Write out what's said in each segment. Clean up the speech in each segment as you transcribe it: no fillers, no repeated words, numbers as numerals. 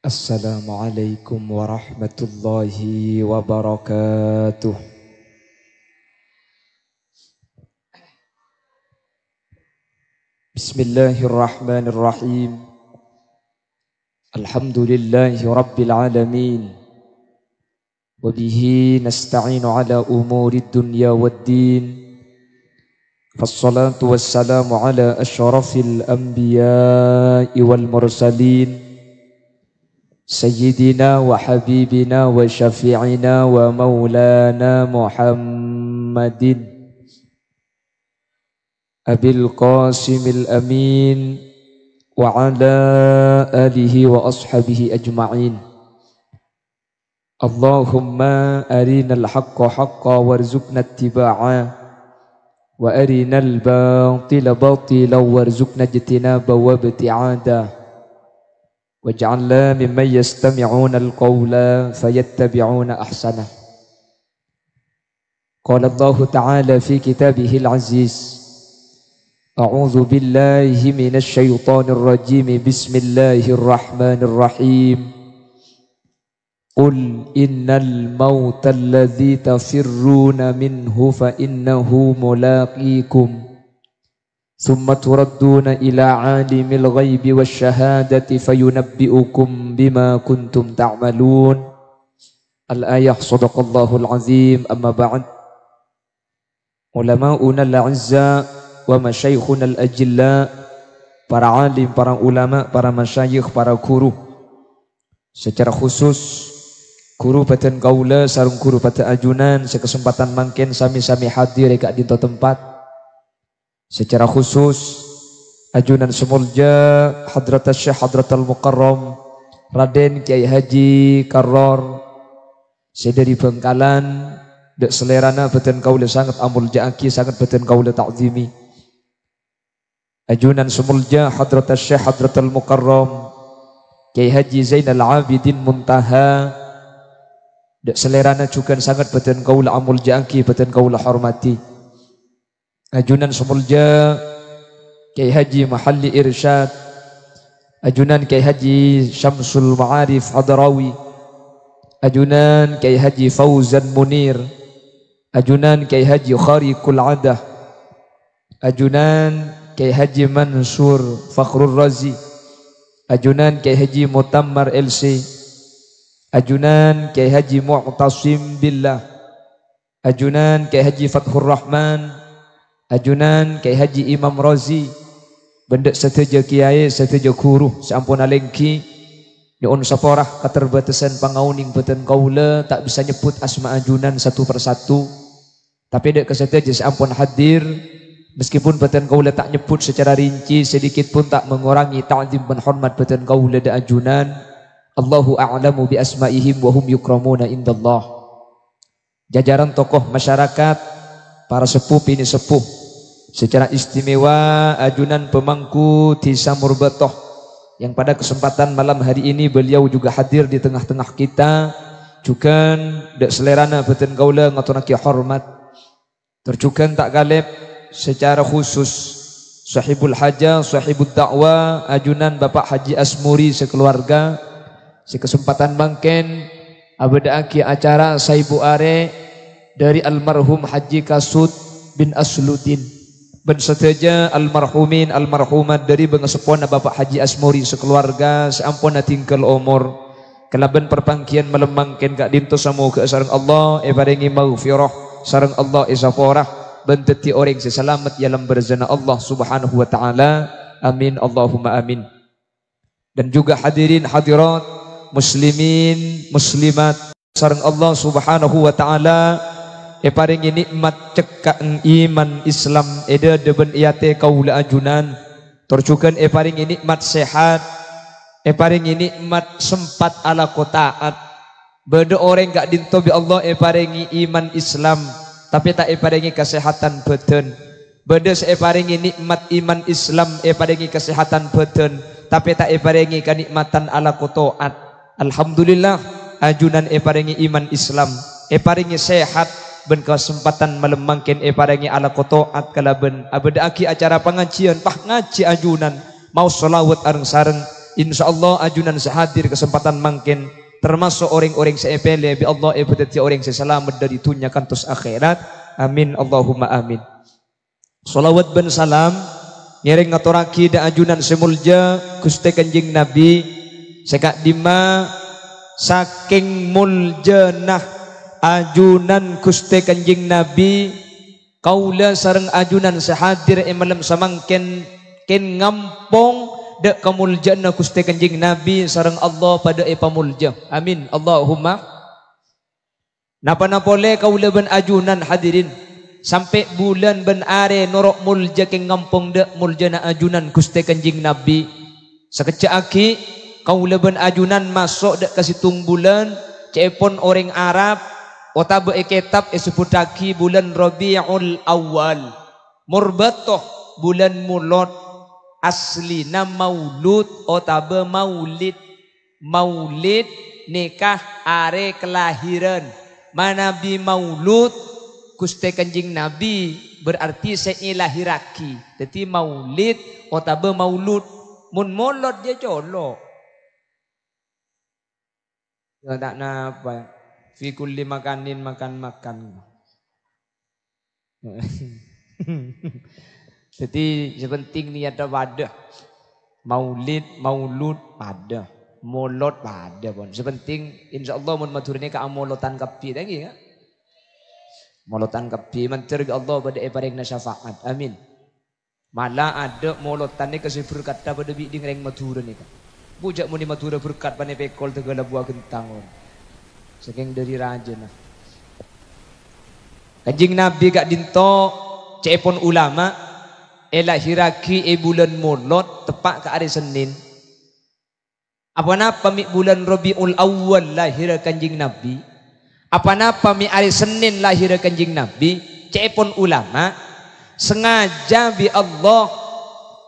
Assalamualaikum warahmatullahi wabarakatuh. Bismillahirrahmanirrahim. Alhamdulillahi rabbil alamin. Wabihi nasta'inu ala umuri dunya waddin. Fassalatu wassalamu ala asyrafil anbiya'i wal mursalin. Sayyidina wa habibina wa syafi'ina wa maulana Muhammadin Abil Qasimil Amin wa ala alihi wa ashabihi ajma'in. Allahumma arinal haqqa haqqa warzuqna ittiba'a wa arinal batila batila warzuqna ijtinaba wa ibti'ada. Waj'alna mimman yastami'una al-qawla fayattabi'una ahsanah. Qala Allah Ta'ala fi kitabihil aziz. A'udzu billahi minasy syaithanir rajim. Bismillahirrahmanirrahim. Qul innal mauta alladzi tafirruna minhu fa innahu mulaqikum. ثم تردون إلى عالم الغيب والشهادة فينبئكم بما كنتم تعملون. الآية. صدق الله العظيم. أما بعد. علماؤنا الأعزاء ومشايخنا الأجلاء, para alim, para ulama, para masyayikh, para guru, secara khusus guru badan kaula sarung guru pada ajunan sekesempatan mangken sami-sami hadir eka dinto tempat. Secara khusus ajunan semulja Hadratas Syekh Hadratal Mukarram Raden Kiai Haji Karror sedari Bengkalan, dek selerana beten kaula sangat amul jaaki, sangat beten kaula ta'zimi. Ajunan semulja Hadratas Syekh Hadratal Mukarram Kiai Haji Zainal Abidin Muntaha, dek selerana juga sangat beten kaula amul jaaki, beten kaula hormati. Ajunan semulja Kiai Haji Mahalli Irsyad, ajunan Kiai Haji Syamsul Ma'arif Hadrawi, ajunan Kiai Haji Fauzan Munir, ajunan Kiai Haji Khariqul Adah, ajunan Kiai Haji Mansur Fakhrul Razi, ajunan Kiai Haji Mutammar LC, ajunan Kiai Haji Mu'tasim Billah, ajunan Kiai Haji Fathur Rahman, ajunan Kiai Haji Imam Razi, bendek seteja kiai, seteja guru, seampun alengki, diun saporah keterbatasan pangauning beten kaula tak bisa nyebut asma ajunan satu persatu, tapi dek keseteja seampun hadir, meskipun beten kaula tak nyebut secara rinci, sedikit pun tak mengurangi ta'zim dan hormat beten kaula da ajunan. Allahu a'lamu bi asma'ihim wa hum yukramuna indallah. Jajaran tokoh masyarakat, para sepuh ini sepuh, secara istimewa ajunan pemangku di Samurbetoh yang pada kesempatan malam hari ini beliau juga hadir di tengah-tengah kita, juga dek selerana beten kaula ngaturake hormat. Terjugan tak galep secara khusus sahibul haja, sahibul dakwah, ajunan Bapak Haji Asmuri sekeluarga, sekesempatan mangken abadaaki acara saibu are dari almarhum Haji Kasud bin Asluddin, ben seteja almarhumin almarhumat dari bengesepona Bapak Haji Asmuri sekeluarga seampuna tinggal umur kelaban perpangkian melemangkan kak dinto samoga sareng Allah paringi maghfirah, sareng Allah isaforah, benteti orang seselamat yalam berzana Allah subhanahu wa ta'ala. Amin Allahumma amin. Dan juga hadirin hadirat muslimin muslimat sareng Allah subhanahu wa ta'ala paringi nikmat cekak iman Islam eda deben iate kaula ajunan, terjukan paringi nikmat sehat, paringi nikmat sempat ala kotaat, beda orang gak dinto bi Allah paringi iman Islam tapi tak paringi kesehatan badan, beda paringi nikmat iman Islam paringi kesehatan badan tapi tak paringi kenikmatan ala kotaat. Alhamdulillah ajunan paringi iman Islam, paringi sehat, ben kesempatan melemangkin paringi ala kotoat kalaben abadaaki acara pengajian pah ngaji ajunan mau selawat areng sareng Insyaallah ajunan sehadir kesempatan mangkin termasuk orang-orang seepele bi Allah ebetati orang seselamat dari dunia kantos akhirat. Amin Allahumma amin. Salawat ben salam ngiring ngaturaki da ajunan semulja Gusti Kanjeng Nabi sekak dima saking muljanah ajunan Gusti Kanjeng Nabi kaula sareng ajunan sehadir malam samangken ken ngampong dek kemuljaan Gusti Kanjeng Nabi sareng Allah pada pamulja. Amin Allahumma. Napa boleh kaula ben ajunan hadirin sampai bulan ben are norok mulja ke ngampung dek muljana ajunan Gusti Kanjeng Nabi. Sekejap aki kaula ben ajunan masuk dek ke situng bulan cepon orang Arab otabe kitab sebutaki bulan Rabiul Awal. Murbatoh bulan mulot aslina maulud otabe maulid. Maulid nikah are kelahiran. Manabi maulud Gusti Kanjeng Nabi berarti seilahiraki. Jadi maulid otabe maulud. Mun molod dia colok. Ya tak napa. Fi kulli makanin makan. Jadi sepenting niat wadah. Maulid, maulud pada. Molot pada pun. Sepenting insyaallah mun maturine ka amolotan kapi lagi ya. Molotan kapi mantir Allah pada paringna syafaat. Amin. Malah ada molotan ni kasih berkat pada biding reng matur ni. Bujak muni matur berkat pane pekol tegala buah gentang. Saking dari raja nah. Kanjeng Nabi gak dinto cepon ulama elahiraki bulan mulot tepat ke hari Senin. Apa napa mi bulan Rabiul Awal lahir Kanjeng Nabi? Apa napa mi hari Senin lahir Kanjeng Nabi? Cepon ulama sengaja bi Allah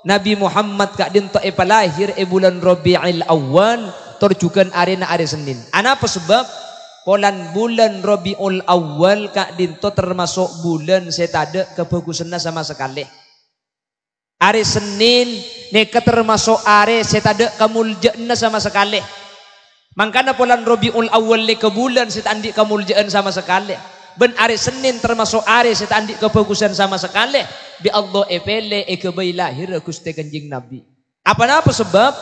Nabi Muhammad kak dinto lahir bulan Rabiul Awal terjukan hari Senin. Anapa sebab? Polan bulan Rabiul Awal kak dinto termasuk bulan saya tada kebagusannya sama sekali. Hari Senin neka termasuk hari saya tada kemuljaan sama sekali. Makanya polan Rabiul Awal ke bulan saya andi kemuljaan sama sekali. Ben hari Senin termasuk hari saya andi kebagusan sama sekali. Bi Allah epele kebai lahir Gusti Kanjeng Nabi. Apa sebab?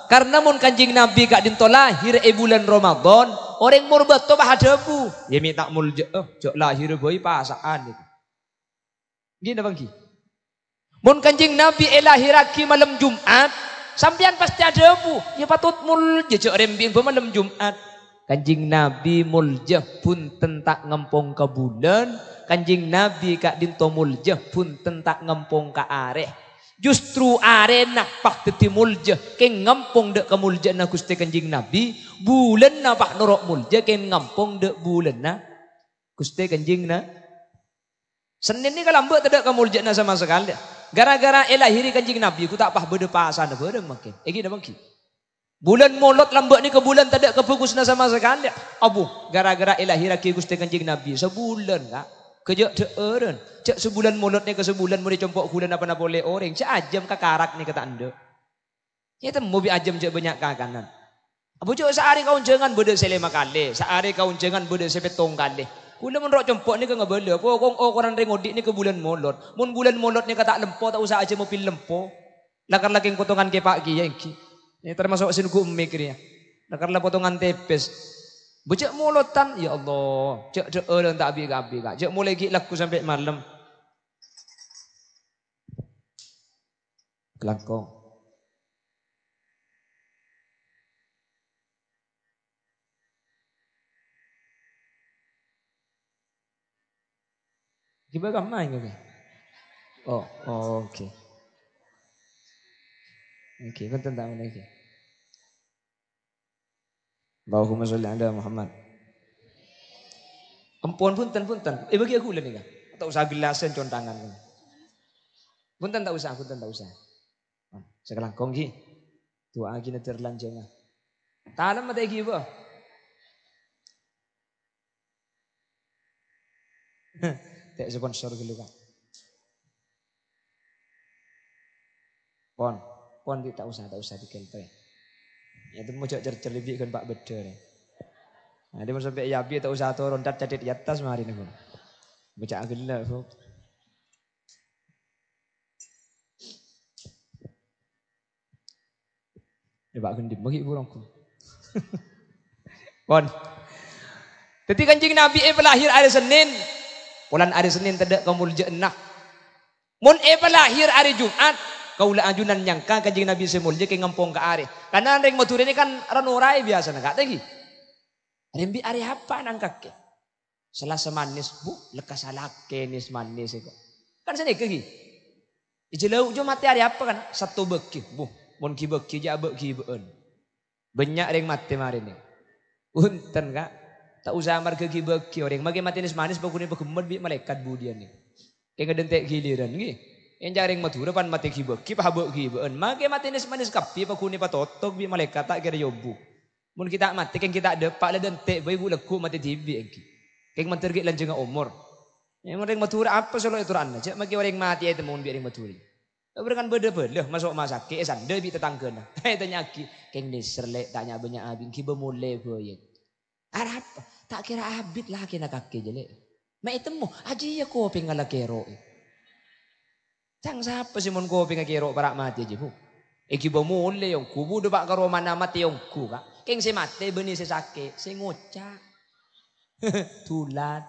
Karena mun Kanjeng Nabi kak dinto lahir bulan Ramadan, orang murbat to bahadabu. Ya minta mulja, jok lahir boy pasaan itu. Gini bang ki. Mun Kanjeng Nabi lahiraki malam Jumat, sampean pasti ada bu. Ya patut mulja jok rembing malam Jumat. Kanjeng Nabi mulja pun tentak ngempong ke bulan. Kanjeng Nabi kak dinto mulja pun tentak ngempong ke areh. Justru arena pak teti mulja ke ngampung dek kemulja na Gusti Kanjeng Nabi bulan na pak norok mulja ke ngampung dek bulan na Gusti Kanjeng na Senin ni kalau mbak tidak kemulja na sama sekali gara-gara lahiri Kanjeng Nabi ku tak pah bede pasan bede makin egi dah makin bulan molot lambak ni ke bulan tidak kefokus na sama sekali abu gara-gara lahiraki Gusti Kanjeng Nabi sebulan kak kejak teeren cak sebulan molot ni ke sebulan mau dicompok bulan apa boleh orang cak ajam kakarak ni kata anda ya temu bi ajam cak banyak kakanan abu cak sehari kau jangan beda selema kali sehari kau jangan beda sepetong kali kula menrok compok ni ke ngabela apa kong orang rengodik ni ke bulan molot mun bulan molot ni kata lempo tak usah aja mobil lempo lakar laking potongan ke pak ki ya ki ini termasuk sinuku mikirnya lakar lah potongan tepes bocak molotan ya Allah cek orang tak abi kak cek mulai gila laku sampai malam kelakong gimana main gitu oh oke kan tentang lagi Allahumma sholli ala Muhammad. Ampun punten. Bagi aku lah nih kan. Tak usah gelasan contangan. Punten tak usah. Sekarang konggi. Doa gini terlanjang. Talam mata iki apa? Tak sponsor dulu kan. Pon tak usah dikelpe. Ya itu mau cercer lebih kan Pak Beda nih. Nah dia mau sampai yabi tak usah turun tat cadet di atas mari nih. Baca agenda bu. Ya Pak Gendim bagi kurangku. Pon. Jadi kanjeng Nabi lahir hari Senin. Bulan hari Senin tidak kamu jenak. Mun lahir hari Jumat. Kaulah ajunan nyangka kanjeng Nabi semulja ke ngampung ke are. Karena ring motor ini kan ranurai biasa nak tegi. Rembi are apa nang kake? Selasa manis bu, lekas alake nis manis itu. Kan sini kegi. Ijelau jo mati are apa kan? Satu beki bu, mun ki beki ja beki beun. Banyak ring mati mari ni. Unten kak. Tak usah amar kegi beki orang. Magi mati nis manis bakune begemet bi malaikat budian ni. Kayak ngedentek giliran ngi. Yang jaring madura pan mati kibek, kipahabek kibeun. Mage mati nis manis kapi pakuni patotok bi malaikat tak kira yobu. Mun kita mati kan kita depak le dentek bae buleku mati tibi engki. Keng mentergi lanjeng umur. Yang maring madura apa solo itu ranna. Cek magi orang mati itu mun bi ring madura. Berkan beda-beda masuk masake sande bi tetanggana. Tanya ki keng diserlek tanya banyak abing ki bemule boye. Arab tak kira abid lah kena kaki jelek. Ma itemu aji ya ko pingala kero. Cang siapa sih mon kopi ngakiro para mati aja bu. Eki bamule yung kubu do bak karo mana mati yung ku kak. Keng si mati beni si sake si ngocak. Tulat.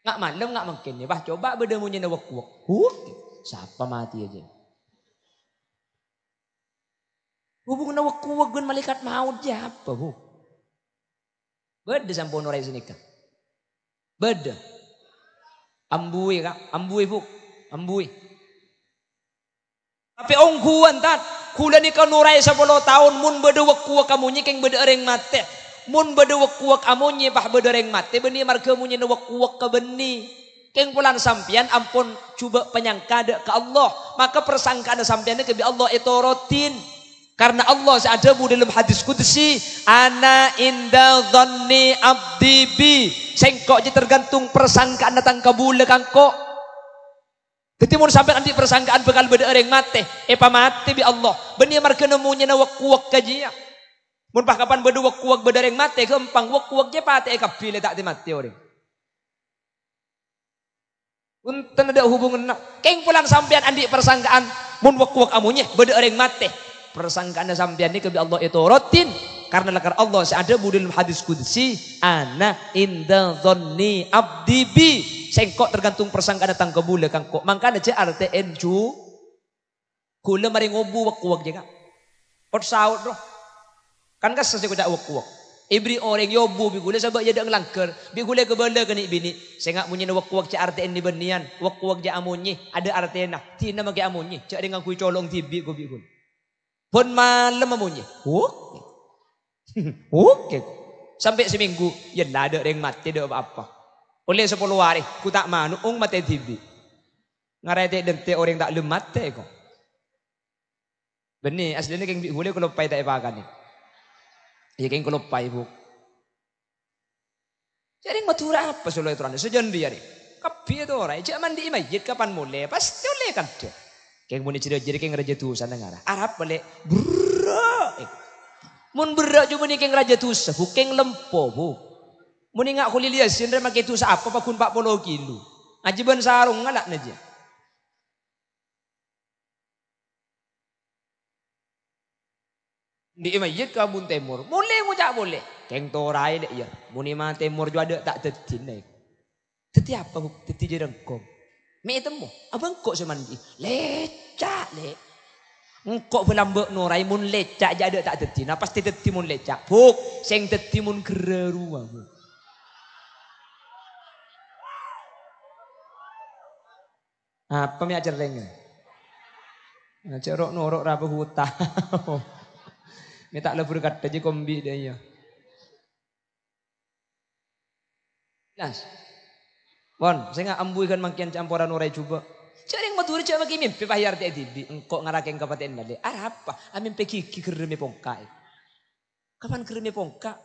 Ngak malam ngak mungkin ya. Bah coba bedemunya na wak-wak. Siapa mati aja. Hubung na wak-wak gun malaikat maut aja apa bu. Beda sampun orai sini kak. Beda. Ambui kak, ambui bu, ambui. Tapi ongkuan tat, kula ni kanurai 10 tahun mun bedewek kuak kamunyi keng bede ereng mate. Mun bedewek kuak kamunyi pah bede ereng mate beni marga munyi nawak kuak ke beni. Keng pulan sampian ampun coba penyangka ke Allah, maka persangkaan sampian ke Allah itu rotin. Karena Allah seadamu dalam hadis qudsi, ana inda dhanni abdi bi. Sengkok je tergantung persangkaan datang kabul kangko. Jadi mun sampai nanti persangkaan bakal beda orang mate, mate bi Allah. Benih marga nemunya na wak-wak kajiya. Mun pah kapan beda wak-wak beda orang mate, kempang wak-wak je pate kapile tak mati orang. Unten ada hubungan nak. Keng pulang sampean andi persangkaan mun wak-wak amunye beda orang mate. Persangkaan sampean ni kebi Allah itu rotin. Karena lakar Allah seada dalam hadis qudsi, ana inda dhanni abdi bi. Sengkok tergantung persangkaan datang kabul kangko. Mangkana je RTN ju. Kula mari ngobu wak-wak je kak. Ot saut roh. Kan kas sesek ucak wak-wak. Ibri orang yobu bi gule sabak jadi ngelangker. Bi gule kebala kani bini. Sengak munyi wak-wak je RTN ni benian. Wak-wak je amunyi ada RTN nah. Tina magi amunyi. Cak dengan kui colong tibi ko bi gule. Pun malam amunyi. Oke. Sampai seminggu ya lah ada yang mati ada apa. Oleh 10 hari ku tak manu mati tibi. Ngarete dente orang tak lemat teh kok. Benih aslinya keng boleh kalau pai tak pakan ni. Ya keng kalau pai bu. Jadi matura apa solo itu anda sejen dia ni. Kapi itu orang cak mandi mayit kapan mulai pasti oleh kan dia. Keng muni cerita jadi keng raja tu sana ngara. Arab boleh berak. Mun berak cuma ni keng raja tu sebu keng lempo bu. Muni ngak kuli lias sendiri makai tu apa pakun 40 kilo. Ajiban sarung ngalak naja. Di mayit kabun temur. Boleh ngucak boleh. Keng torai dek ya. Muni mah temur juga ada tak tetin naik. Teti apa bu? Teti jerengkong. Me temu, abang kok semandi, lecak le. Engkok belambek norai mun lecak jadi tak teti. Nah pasti teti mun lecak. Buk, sing teti mun gereru aku. Apa mi ajar lengan? Cerok norok rabu huta. Mi tak lebur kata je kombi dia ya. Nas. Bon, saya nggak ambuikan makian campuran norai coba. Cari matur coba kimi mimpi pahayar teh tibi. Engkau ngarakeng kapaten nade. Apa? Amin peki kereme pongka. Kapan kereme pongka?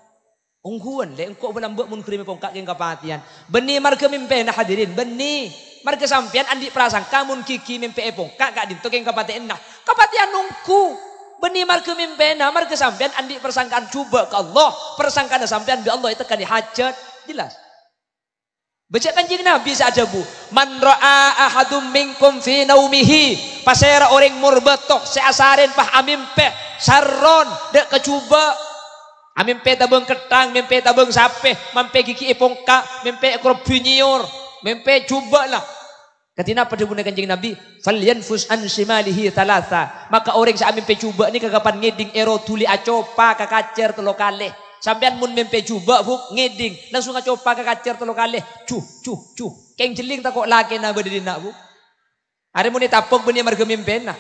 Ungguan le. Engkau belambek mun kereme pongka keng kapatian. Benih marga mimpi nah hadirin. Benih marga sampian andi prasangka mun kiki mimpi pongka kak dinto keng kapaten nah. Kapatian nungku. Beni marga mimpena, marga sampean andi persangkaan coba ke Allah, persangkaan sampean bi Allah itu kan dihajat, jelas. Baca Kanjeng Nabi saja bu, man ra'a ahadum minkum fi naumihi, pasera orang murbatok seasarin pah amimpe sarron dek kecuba, amimpe tabung ketang, mimpe tabung sape, mampe gigi ipongka, mimpe ekor bunyior, mimpe coba lah. Ketina pada guna Kanjeng Nabi, falyanfus an shimalihi thalatha, maka orang sa amimpe coba ni kagapan ngeding ero tuli acopa kakacer telo kalih. Sampean mun mimpi coba buk ngeding langsung acopa ke kacer telo kalih cuh keng jeling tak kok laki na berdiri nak bu hari mun ditapok benih marga mimpena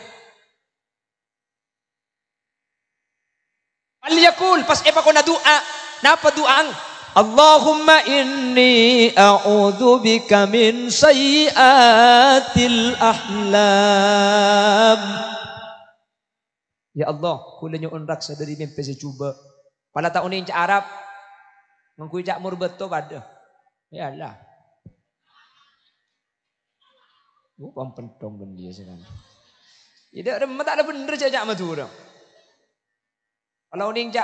aliyakul pas epa kona doa napa doang Allahumma inni a'udzu bika min sayyiatil ahlam. Ya Allah kula nyoon raksa dari mimpi secuba. Pada tahun ini Arab mengkui cak murbeto pada. Ya Allah. Bukan pentong ben dia sekarang. Tidak ada tak ada bener cak madura. Kalau ini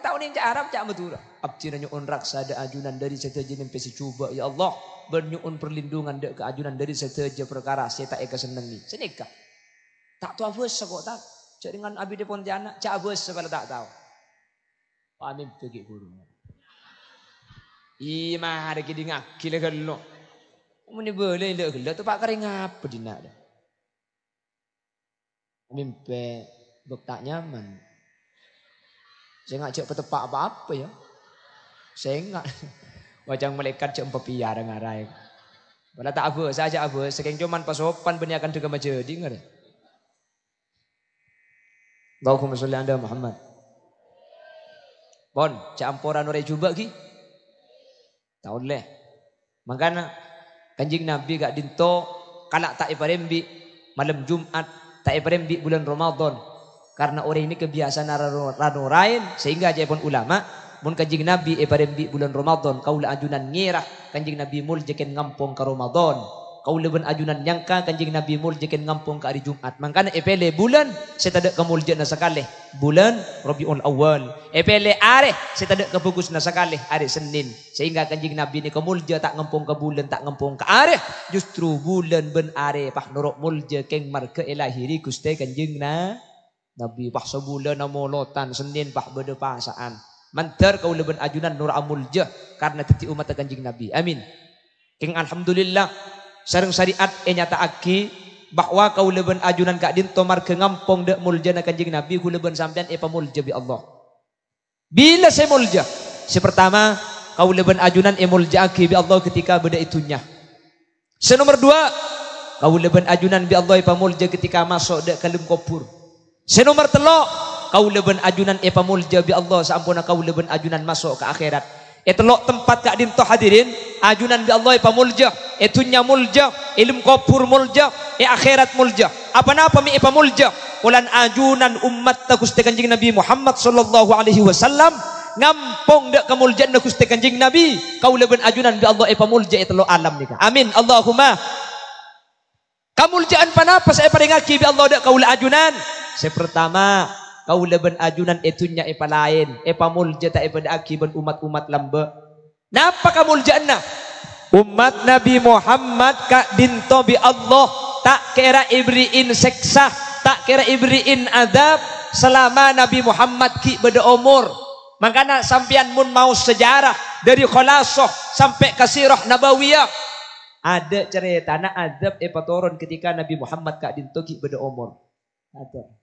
tahun ini cak Arab cak madura. Abcina nyuun raksa ada ajunan dari seteja mempesi coba ya Allah bernyuun perlindungan dek ke ajunan dari seteja perkara saya tak eka senengi. Senikah. Tak tahu apa kok tak. Cak dengan abi de Pontianak cak apa kalau tak tahu. Amin pergi guru. Ima ada kidi ngaki le gelo. Muni boleh le gelo tu pak kering apa dina dah. Amin pe bek tak nyaman. Saya ngak cek petepak apa-apa ya. Saya ngak wajang malaikat cek empapia dengan ngarai. Bala tak apa saja apa sekeng cuman pasopan beni akan juga majedi ngare. Allahumma sholli ala Muhammad. Bon, campuran orang coba ki. Tahu leh. Makanya Kanjeng Nabi gak dinto kalak tak iparembi malam Jumat, tak iparembi bulan Ramadan. Karena orang ini kebiasaan ranurain sehingga aja pun ulama mun Kanjeng Nabi iparembi bulan Ramadan kaula ajunan ngirah Kanjeng Nabi mul jeken ngampung ke Ramadan. Kaula ben ajunan nyangka Kanjeng Nabi mul jeken ngampung ke hari Jumat. Makanya epele bulan saya tak kemul jena sekali. Bulan Rabiul Awal. Epele are saya tak kebukus na sekali hari Senin. Sehingga Kanjeng Nabi ni kemulja tak ngampung ke bulan tak ngampung ke are. Justru bulan ben are pah norok mulja keng marga ilahiri Gusti Kanjeng Nabi pah sebulan namolotan Senin pah beda pasaan. Mantar kaula ben ajunan nur amulja karena titi umat Kanjeng Nabi. Amin. Keng alhamdulillah sareng syariat nyata aki bahwa kau leben ajunan kak dinto marga ngampong dek mulja na Kanjeng Nabi ku leben sampean mulja bi Allah. Bila saya mulja? Sepertama kau leben ajunan mulja aki bi Allah ketika beda itunya. Senomor dua kau leben ajunan bi Allah mulja ketika masuk dek kalem kopur. Senomor telo kau leben ajunan mulja bi Allah sampuna kau leben ajunan masuk ke akhirat. Telok tempat kak dinto hadirin ajunan bi Allah mulja. Itunya mulja, ilmu kopur mulja, akhirat mulja. Apa-apa mi mulja? Ulan ajunan umat Gusti Kanjeng Nabi Muhammad sallallahu alaihi wasallam ngampong dak kemuljaan Gusti Kanjeng Nabi. Kau leben ajunan bi Allah mulja itu alam nika. Amin. Allahumma. Kemuljaan panapa saya pada ngaki bi Allah dak kaula ajunan. Pertama, kau leben ajunan itunya lain. Mulja tak pada aki ben umat-umat lamba. Napa kamuljaanna? Umat Nabi Muhammad kak dinto bi Allah tak kira ibriin seksa, tak kira ibriin adab selama Nabi Muhammad ki beda umur. Makanya sampean mun mau sejarah dari khulasoh sampai ke sirah nabawiyah ada cerita na adab turun ketika Nabi Muhammad kak dinto ki beda umur. Ada.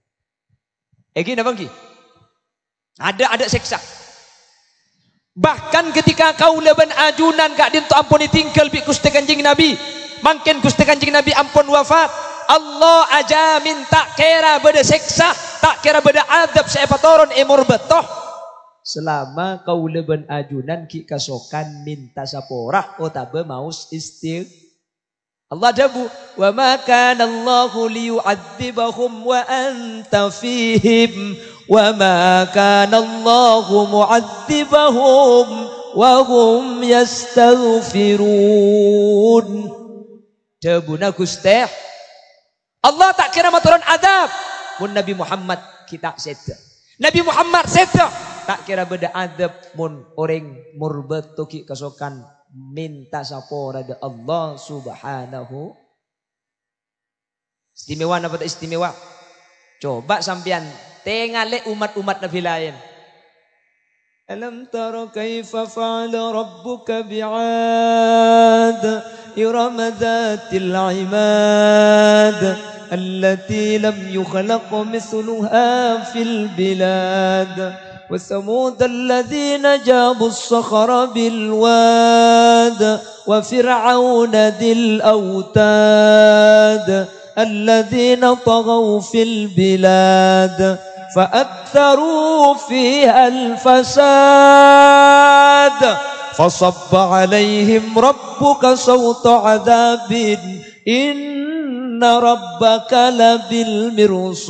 Gini bang ki. Ada seksa. Bahkan ketika kau leben ajunan kak dinto ampun ditinggal bi Gusti Kanjeng Nabi, mangken Gusti Kanjeng Nabi ampun wafat, Allah aja minta kira beda seksa, tak kira beda adab siapa turun emur betoh. Selama kau leben ajunan ki kasokan minta saporah otabe maus istir. Allah dabu wa ma kana Allahu liyu'adzibahum wa anta fihim wa ma kana Allahu mu'adzibahum wa hum yastaghfirun. Debuna Gusti Allah tak kira maturan adab, mun Nabi Muhammad kita seta. Nabi Muhammad seta tak kira beda adab mun orang murbat toki kasokan minta sapora de Allah Subhanahu. Istimewa apa tak istimewa? Coba sampean tengale umat-umat Nabi lain. Alam tara kaifa fa'ala rabbuka bi'ad iram dhatil 'imad allati lam yukhlaq mithluha fil bilad وثمود الذين جابوا الصخر بالواد وفرعون ذي الأوتاد الذين طغوا في البلاد فأكثروا فيها الفساد فصب عليهم ربك صوت عذاب إن ربك لبالمرصاد.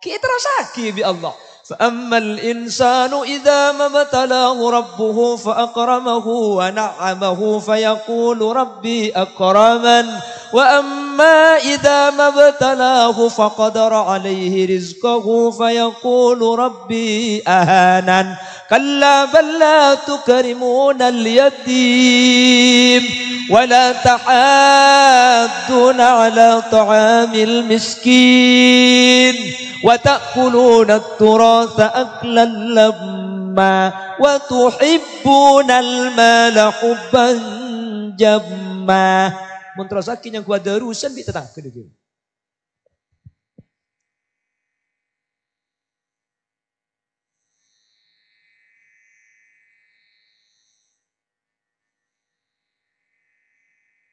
Kita rasaki bi Allah. فأما الإنسان إذا ما ابتلاه ربه فأكرمه ونعمه فيقول ربي أكرمن وأما إذا ما ابتلاه فقدر عليه رزقه فيقول ربي أهانن كلا بل لا تكرمون اليتيم ولا تحاضون على طعام المسكين وتأكلون التراث أكلا لما وتحبون المال حبا جما. Mun tersakin yang kuat darusan bi tetang kedua.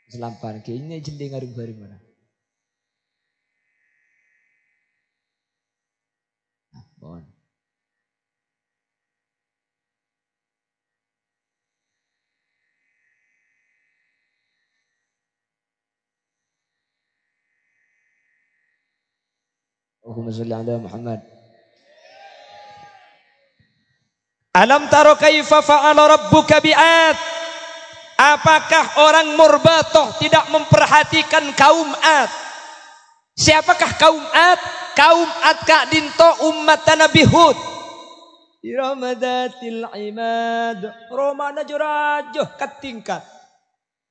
Selampar ke ini jendeng ngaring bareng mana? Bon. Allahumma shalli ala Muhammad. Alam taro kaifa fa'ala rabbuka bi'ad. Apakah orang murbatoh tidak memperhatikan kaum Ad? Siapakah kaum Ad? Kaum Ad kak dinto umat Nabi Hud. Iramadatil imad. Romana jurajoh katingkat.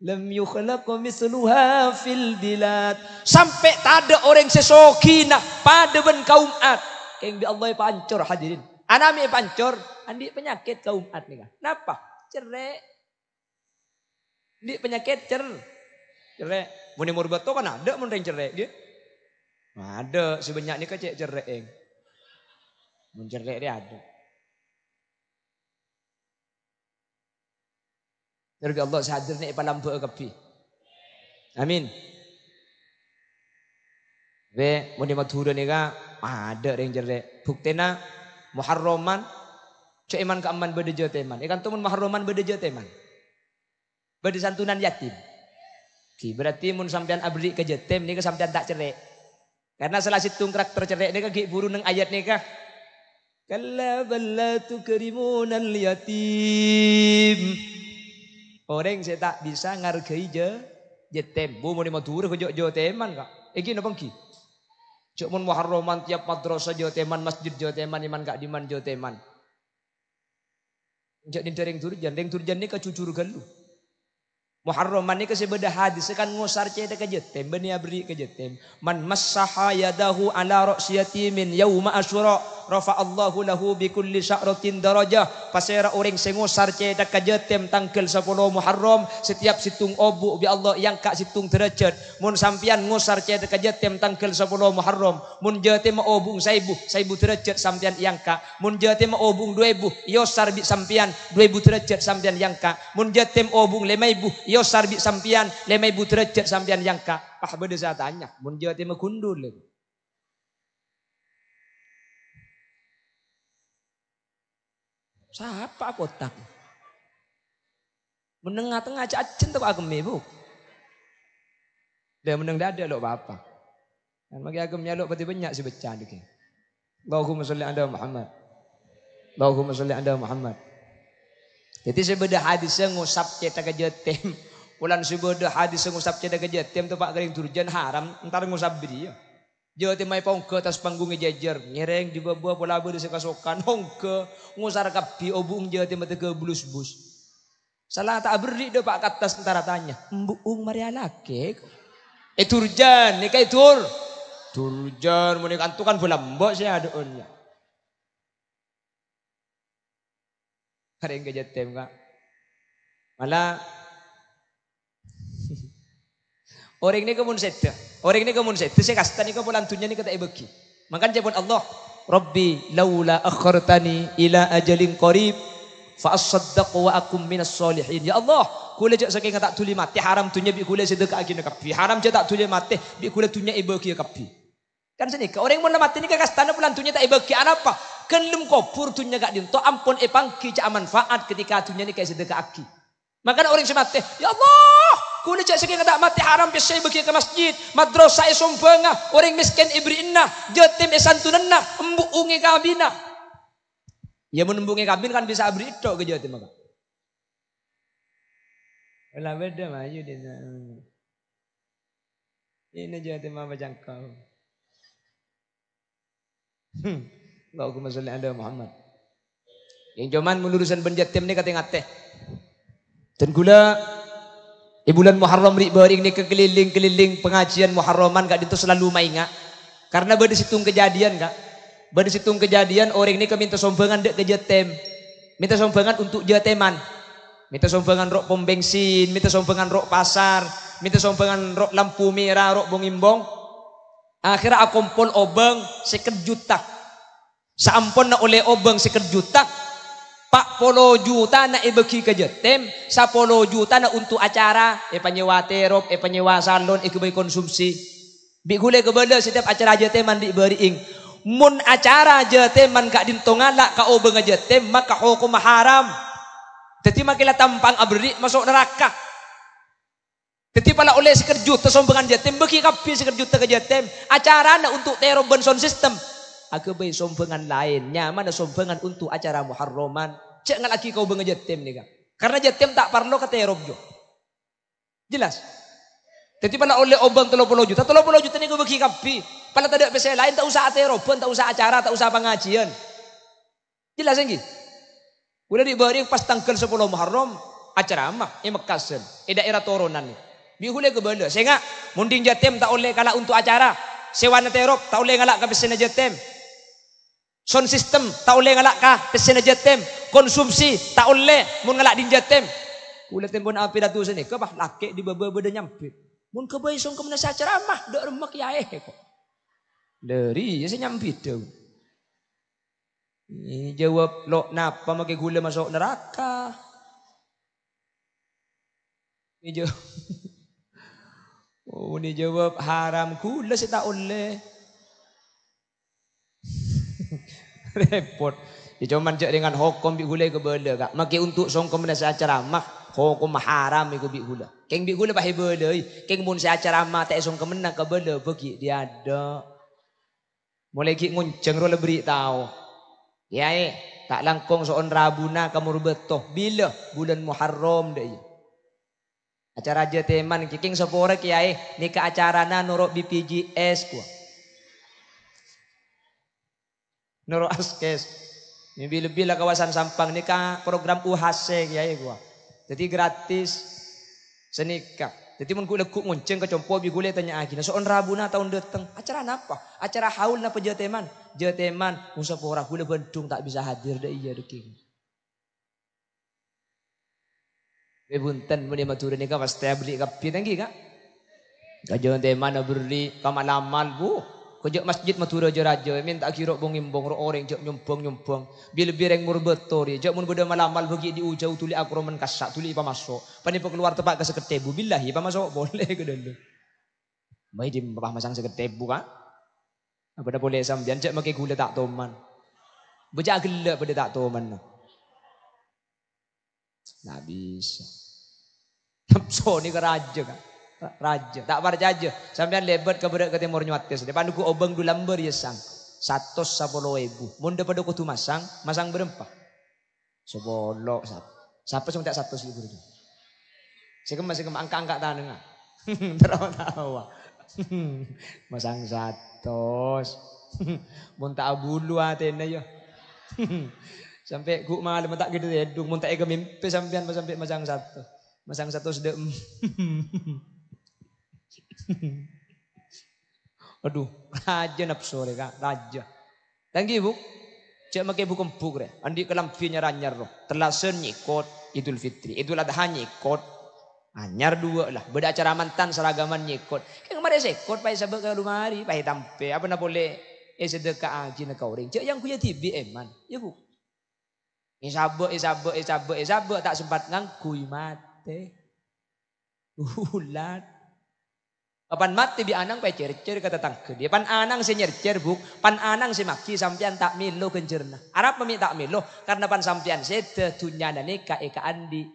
Lam yukhlaq misluha fil bilad. Sampai tak ada orang sesokina pada ben kaum Ad. Keng bi Allah pancor hadirin. Anami pancor, andi penyakit kaum Ad nih. Napa? Cerai. Di penyakit cerai. Muni murbato kan ada mun reng cerai dia. Ada sebanyak ni kecek cerai eng. Mun cerai dia ada. Dari Allah sahadir ni palampu kapi. Amin. Be muni mathura ni ka ada reng cerai. Buktena muharraman cek iman ka aman bede teman. Ikan tu mun muharraman bede teman. Bade santunan yatim. Ki berarti mun sampean abri ke jetem ni ke sampean tak cerai. Karena salah situng karakter cerai ni ke buru nang ayat ni ka. Kalla balla tukrimunal yatim. Orang saya tak bisa ngargai jetem. Bu mun matur ke jo teman ka. Iki napa ki? Cuk mun muharraman tiap madrasah jo teman, masjid jo teman, iman gak diman jo teman. Cuk dindering turjan ni ke cucur galu. Muharraman ni kasi beda hadis kan ngusar ceda ke jetem bani abri ke jetem man massaha yadahu ala ra'siyati min yauma asyura rafa Allahu lahu bi kulli sya'ratin darajah. Pasera orang sengusar ceda ke jetem tanggal 10 Muharram setiap situng obu bi Allah yang kak situng derajat. Mun sampian ngusar ceda ke jetem tanggal 10 Muharram mun jetem obung 1000 derajat sampian yang kak. Mun jetem obung 2000 yo sarbi sampian 2000 derajat sampian yang kak. Mun jetem obung 5000 yo sarbi sampian 5000 derajat sampian yang kak. Pah beda saya tanya mun jetem kundul. Siapa kotak? Menengah-tengah cacen tu agam ibu. Dia meneng dada lo apa? Dan bagi agamnya lo pasti banyak si baca dikit. Allahumma sholli ala Muhammad. Allahumma sholli ala Muhammad. Jadi sebeda hadis ngusap cetak jetem. Ulan sebeda hadis ngusap cetak jetem tu pak garing turjan haram. Entar ngusap dia. Jawa Timur pongke atas panggungnya jajar, ngereng di bawah pola beri sekasokan, hongke ngusar kapi obung Jawa Timur tega bulus-bus. Salah tak beri do pak katas tentara tanya, mbuung Maria laki. Turjan, nih kayak turjan, mau kantukan bola mbok saya ada onnya. Ada yang Jawa Timur kak, malah orang ini kemun sedih. Orang ini kemun sedih. Saya kasih tani kemun lantunya ni kata ibeki. Makanya jawab Allah, Rabbi laula akhartani ila ajalin qarib fa asaddaq wa akum minas solihin. Ya Allah, kula jak saking tak tuli mati haram tunya bi kula sedekah agina kapi. Haram jak tak tuli mati bi kula tunya ibeki kapi. Kan senika orang mun mati ni kasih tani pulan tunya tak ibeki apa? Kenlum kopur tunya gak dinto ampun epangki cak manfaat ketika tunya ni kayak sedekah aki. Makanya orang semate, ya Allah, kula cak saking tak mati haram bisa bagi ke masjid, madrasah sombanga, orang miskin ibriinna, jatim santunanna, embuungi kabina. Ya menembungi kabin kan bisa abri itu ke jatim maka. Lah beda maju dina. Ini jatim apa jangkau. Allahumma sholli ala Muhammad. Yang cuman menurusan penjatim ni kata ngate. Dan gula bulan Muharram ribaring ni kekeliling-keliling pengajian Muharraman kak itu selalu mainga. Karena pada situng kejadian kak. Pada situng kejadian orang ni minta sombangan dek ke jatem. Minta sombangan untuk jateman. Minta sombangan rok pom bensin, minta sombangan rok pasar, minta sombangan rok lampu merah, rok bongimbong. Akhirnya akumpul obeng sekerjutak. Saampun na oleh obeng sekerjutak. Pak polo juta na ibagi ke jatem, 10 juta na untuk acara, penyewa terop, penyewa salon, ikut konsumsi. Bi gule kebala setiap acara jateman diberiing. Mun acara jateman kak dintongalak ka obeng jatem maka hukum haram. Jadi makilah tampang abri masuk neraka. Jadi pala oleh sekerjut tersombangan jatem bagi kapi sekerjut ke jatem. Acara na untuk terop ben sound system. Aku beri sombangan lain. Nyaman sombangan untuk acara Muharraman. Cek nggak lagi kau benga jatim nih kak. Karena jatim tak perlu kata erob jo. Jelas. Jadi pada oleh obang 30 juta. 30 juta nih kau bagi kapi. Pada tidak bisa lain tak usah ateroban, tak usah acara, tak usah pengajian. Jelas enggak? Udah diberi pas tanggal 10 Muharram acara mah Mekasen. Daerah Toronan nih. Bihule ke benda. Sehingga munding jatim tak oleh kalah untuk acara. Sewa terop tak oleh ngalak ke pesen jatim. Sound system tak oleh ngalak kah pesen jatem, konsumsi tak oleh mun ngalak din jatem. Kula tempon api datu sini ke bah laki di baba beda nyampe. Mun ke bayi song ke menasa ceramah dak remek yae kok. Dari ya nyampe tu. Ini jawab lo napa make gula masuk neraka. Ini jawab. Oh ini jawab haram gula saya tak oleh. Repot. Ya cuman cek dengan hukum bi gula ke bela kak. Maki untuk songkom menasa ceramah hukum haram iku bi gula. Keng bi gula pahe bela. Keng mun sa ceramah tak songkom menang ke bela bagi dia ada. Mulai ki ngunceng ro le beri tahu. Ya tak langkong soon rabuna kamu betoh bila bulan Muharram deh. Acara aja teman keng sepore kiai nikah acarana nurut BPJS ku. Nuro askes. Ini bila kawasan Sampang ni ka program UHC ya gua. Jadi gratis senikah. Jadi mun gula ku ngunceng ke compo bi gule tanya lagi. Soon rabuna tahun datang. Acara apa? Acara haul napa jateman? Jateman musafora gula Bandung tak bisa hadir dah iya deking. Bebunten mun matur ni ka pasti beli kapi tanggi ka. Kajon teman beri kamalamal bu. Kejak masjid matura raja minta kira bongimbong ro orang jak nyumbang bila bireng murbetori jak mun beda malamal bagi di ujau tuli akroman kasak tuli pa masuk pani keluar tepat ke seketebu billahi pa masuk boleh ke dalam mai di pah masang seketebu kan apa dah boleh sambian jak make gula tak toman bejak gelak pada tak toman nah bisa so ni ke raja kan raja tak percaya sampean lebat ke berak ke timur nyuates depan ku obeng du lamber ya sang 110.000 mun depan ku tu masang berempat sebolok siapa sing tak 100.000 itu sekem angka-angka tanah terus tahu Masang satos. Muntah bulu atene yo. Sampai guk malam tak gitu ya, dung muntah ega mimpi sampean sampai masang satu. Masang satu sudah. Aduh, raja nafsu mereka, raja. Tanggi bu, cek makai bu kempuk re. Andi kelampinya ranyar roh. Telasen nyikot Idul Fitri, Idul Adha nyikot. Anyar dua lah, beda acara mantan seragaman nyikot. Kayak kemarin sekot, pai sabak ke lumari, pai tampe. Apa nak boleh? Sedekah aji nak kau ring. Cek yang kuya tibi eman, ya bu. Isabek tak sempat ngangkui mate. Ulat. Kapan mati bi anang pe cer kata tangke dia. Pan anang si nyer buk, pan anang si maki sampian tak milo kencerna. Arab pemi tak milo karena pan sampian sete tunyana eka andi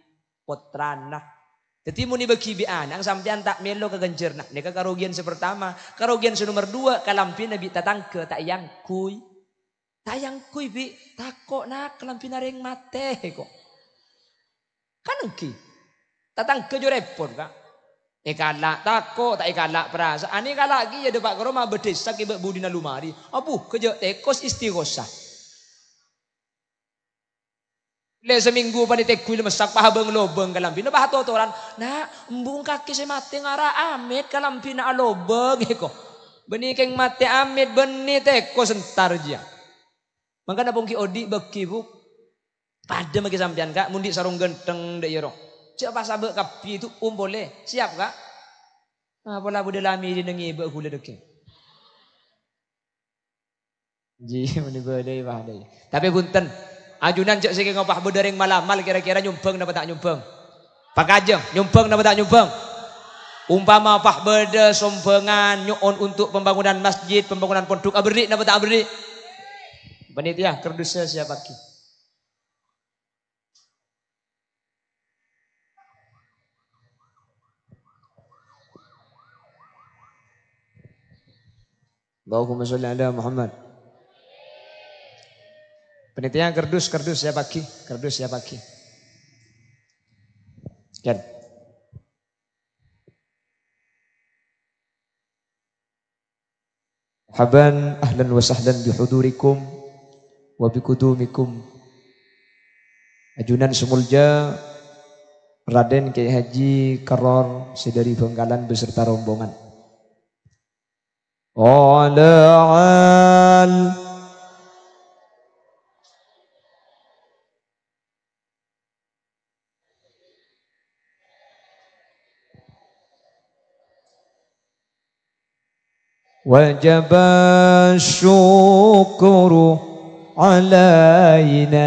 potrana. Jadi muni bagi bi anang sampian tak milo ke kencerna. Neka karugian sepertama, karugian nomor 2 kalampina bi tatangke tak yang kui. Tayang kui bi takok nak kelampina reng mate kok. Kan engki. Tatang kejo repot kak. Ikalak takok tak ikalak perasa. Ani kalak lagi ya depak keroma berdesak ibu budina lumari. Abu kejo tekos istighosa. Le seminggu pani tekui lemesak pahabeng lobeng kalampina bah totoran. Nak embung kaki se mate ngara amit kalampina alobeng eko. Beni keng mate amit beni teko sentar dia. Mangkana pungki odi beki bu. Pada maki sampean kak mundi sarung genteng dek yoro. Siapa sabek kapi itu boleh. Siap kak? Apalah bude lami di nengi be gula deke. Ji meni bedai bah dai. Tapi punten, ajunan cek sing ngopah bedereng malamal kira-kira nyumbang napa tak nyumbang? Pak Kajeng, nyumbang napa tak nyumbang? Umpama pah bede sombengan nyuon untuk pembangunan masjid, pembangunan pondok abri napa tak abri? Panitia kerdusnya siapa ki? Allahumma sholli ala Muhammad. Panitia kerdus siapa ki? Kerdus siapa ki? Kan. Haban ahlan wa sahlan bihudurikum wa bikudumikum. Ajunan Semulja Raden Kiai Haji Karor sedari Bengkalan beserta rombongan. Ola'al wajaba syukuru alaina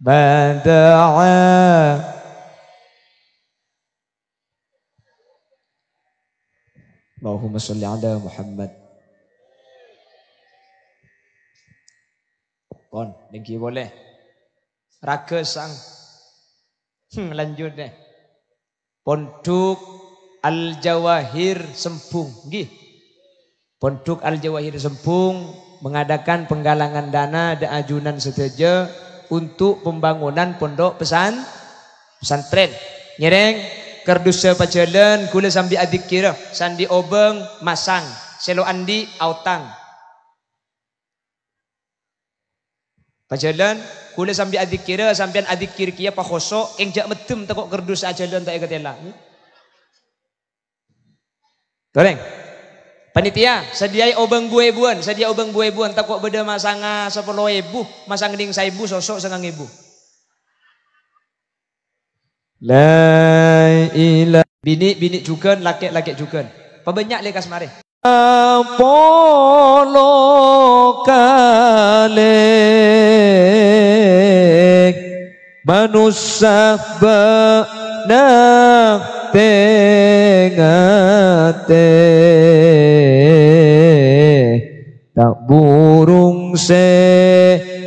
bada'a Allahumma sholli ala Muhammad. Pon, dengki boleh. Raga sang. Lanjut deh. Pondok Al-Jawahir Sempung. Nggih. Pondok Al-Jawahir Sempung mengadakan penggalangan dana dan ajunan seteja untuk pembangunan pondok pesantren. Nyereng kerdus pajalan kula sambi adik kira sandi obeng masang selo andi autang. Pajalan kula sambi adik kira sampean adik kira kia pakosok engjak medem tekok kerdus ajalan tak ikatela. Goreng. Panitia sediai obeng buebuan, sedia obeng buebuan takok beda masanga 10.000, masang ding 1.000 sosok 9.000. La ilah bini juga laki juga. Pabanyak lekas mari. Apolo kalek manusia benak tengate tak burung se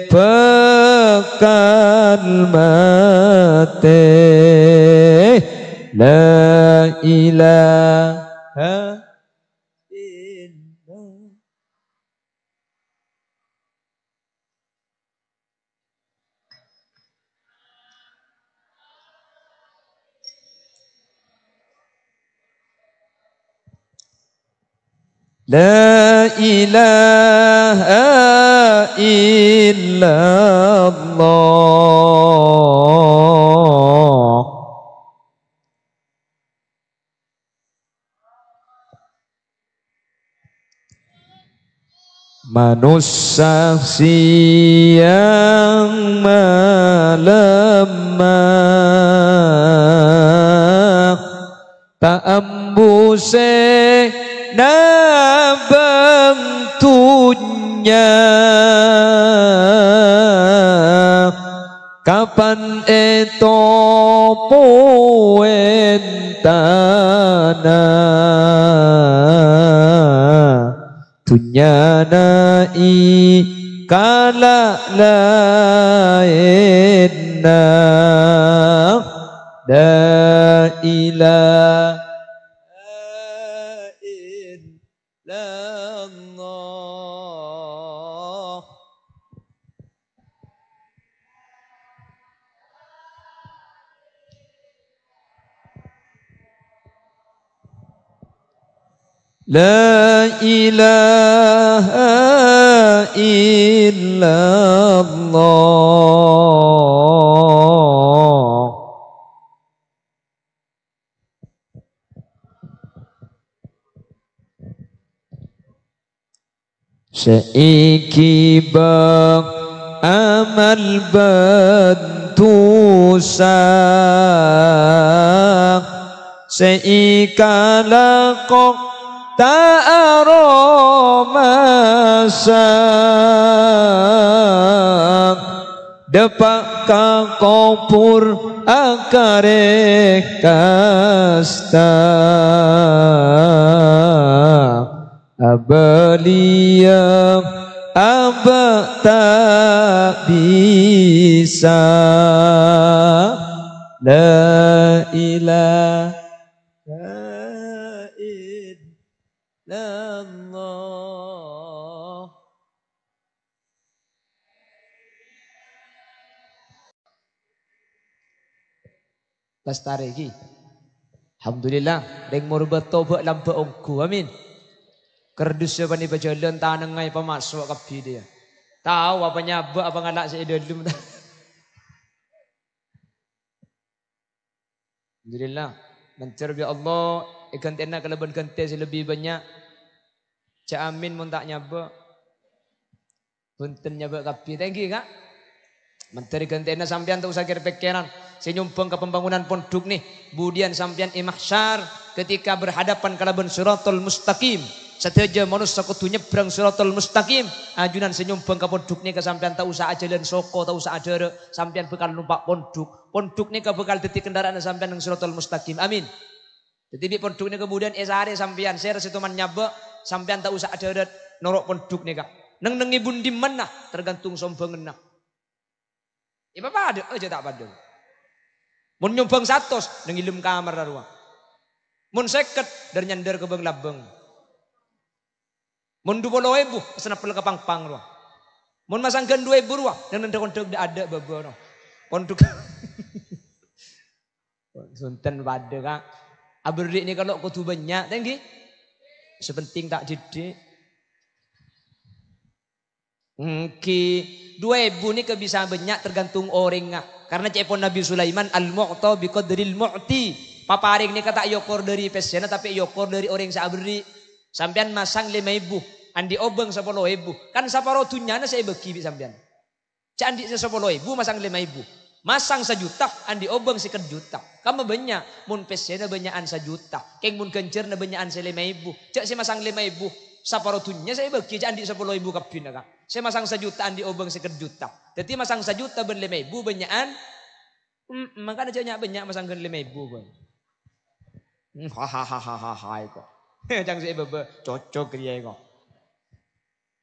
pekan mate la ilaha illallah. La ilaha illallah. Manusia siang malam tak embuse nabang tunya kapan eto puentana tunyana kala lainna la ilaha illallah. La ilaha illallah. Seiki bang amal bantu sang seika kok tak aromasak depak kakopur akare kasta abelia abak tak bisa la ilaha illallah. Lestari ki. Alhamdulillah deng murba tobat lampa ongku amin. Kerdus apa ni berjalan tanengai pemasuk kapi dia. Tahu apa nyabak apa ngalak saya dulu. Alhamdulillah. Mencerbi Allah ikan tena kelebihan kente lebih banyak. Cak amin mun tak nyabak. Punten nyabak kapi. Thank you kak. Menteri gantena sampean tak usah kira pikiran. Saya nyumpeng ke pembangunan pondok nih. Budian sampean imahsyar ketika berhadapan kalaban suratul mustaqim. Setiap manusia kudu nyebrang suratul mustaqim. Ajunan senyumpeng ke pondok nih ke sampean tak usah ajalan soko, tak usah ajara. Sampean bekal numpak pondok. Pondok nih ke bekal detik kendaraan sampean ng suratul mustaqim. Amin. Jadi pondok nih kemudian esare sampean share situ man nyabak. Sampean tak usah ajara norok pondok nih kak. Neng bundi mana tergantung sombongan nak. Ya apa ada aja tak pada. Mun nyumbang 100 nang ilum kamar ruang. Mun 50 dari nyandar ke bang labeng. Mun 20.000 senapel ke pang-pang ruang. Mun masangkan 2.000 ruang nang nanda kontok ada babo no. Kontok. Sunten pada kak. Aberdik ni kalau kutu banyak tengki. Sepenting tak didik. Ki 2.000 ni bisa banyak tergantung orangnya. Karena cepon Nabi Sulaiman al-mu'ta biqadril mu'ti. Paparing ni kata yokor dari pesena tapi yokor dari orang saberi. Sampean masang 5.000, andi obeng 10.000. Kan saparo dunyana saya bagi sampean. Cak andi 10.000 masang 5.000. Masang 1 juta, andi obeng 1 juta. Kamu banyak, mun pesena banyakan 1 juta. Keng mun kencerna banyakan 5.000. Cak saya masang 5.000. Saparo dunya saya bagi cak andi 10.000 kapin kak. Saya masang 1 juta andi obeng 1 juta. Jadi masang 1 juta ben 5.000 banyakan. Makanya caknya banyak masang 5.000 pun. Hahaha kok. Jangan saya bebe cocok dia kok.